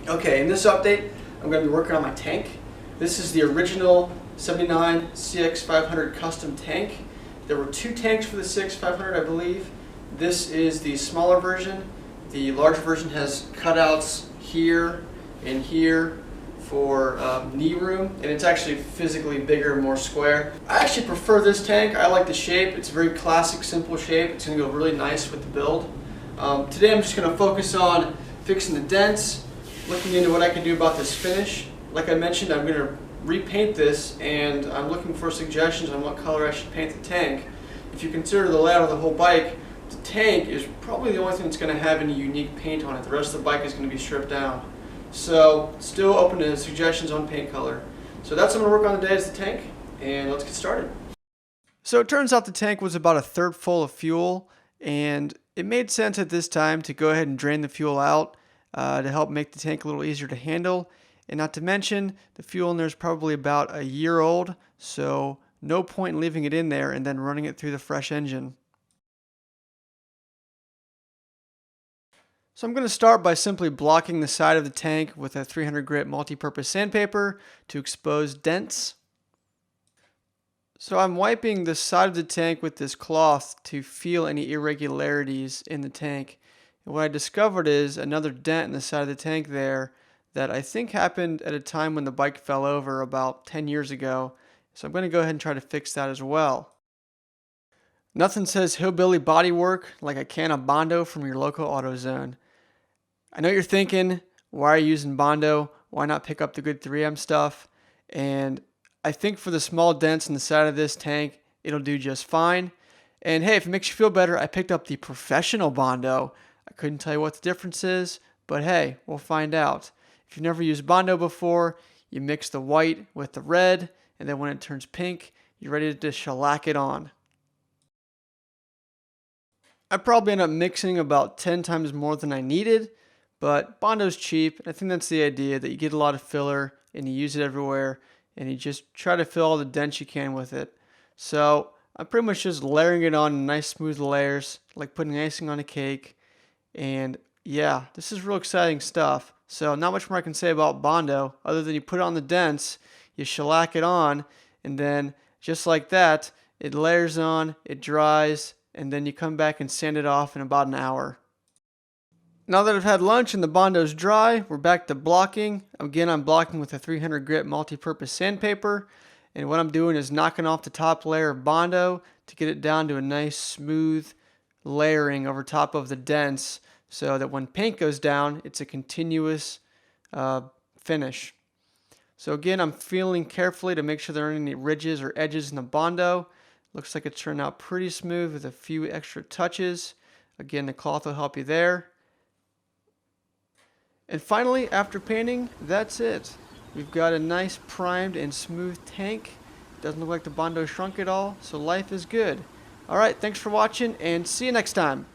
Okay, in this update, I'm going to be working on my tank. This is the original 79 CX500 custom tank. There were two tanks for the CX500, I believe. This is the smaller version. The larger version has cutouts here and here for knee room, and it's actually physically bigger and more square. I actually prefer this tank. I like the shape. It's a very classic, simple shape. It's going to go really nice with the build. Today I'm just going to focus on fixing the dents, looking into what I can do about this finish. Like I mentioned, I'm going to repaint this, and I'm looking for suggestions on what color I should paint the tank. If you consider the layout of the whole bike, the tank is probably the only thing that's going to have any unique paint on it. The rest of the bike is going to be stripped down. So, still open to suggestions on paint color. So that's what I'm going to work on today, is the tank, and let's get started. So it turns out the tank was about a third full of fuel, and it made sense at this time to go ahead and drain the fuel out to help make the tank a little easier to handle. And not to mention, the fuel in there is probably about a year old, so no point in leaving it in there and then running it through the fresh engine. So I'm going to start by simply blocking the side of the tank with a 300 grit multi-purpose sandpaper to expose dents. So I'm wiping the side of the tank with this cloth to feel any irregularities in the tank. And what I discovered is another dent in the side of the tank there that I think happened at a time when the bike fell over about 10 years ago. So I'm going to go ahead and try to fix that as well. Nothing says hillbilly bodywork like a can of Bondo from your local AutoZone. I know you're thinking, why are you using Bondo? Why not pick up the good 3M stuff? And I think for the small dents in the side of this tank, it'll do just fine. And hey, if it makes you feel better, I picked up the professional Bondo. I couldn't tell you what the difference is, but hey, we'll find out. If you've never used Bondo before, you mix the white with the red, and then when it turns pink, you're ready to shellac it on. I probably ended up mixing about 10 times more than I needed, but Bondo's cheap, and I think that's the idea, that you get a lot of filler and you use it everywhere, and you just try to fill all the dents you can with it. So I'm pretty much just layering it on in nice smooth layers, like putting icing on a cake. And yeah, this is real exciting stuff. So not much more I can say about Bondo, other than you put it on the dents, you shellac it on, and then just like that, it layers on, it dries, and then you come back and sand it off in about an hour. Now that I've had lunch and the Bondo's dry, we're back to blocking. Again, I'm blocking with a 300 grit multi-purpose sandpaper, and what I'm doing is knocking off the top layer of Bondo to get it down to a nice smooth layering over top of the dents, so that when paint goes down, it's a continuous finish. So again, I'm feeling carefully to make sure there aren't any ridges or edges in the Bondo. Looks like it turned out pretty smooth with a few extra touches. Again, the cloth will help you there. And finally, after painting, that's it. We've got a nice primed and smooth tank. Doesn't look like the Bondo shrunk at all, so life is good. Alright, thanks for watching, and see you next time.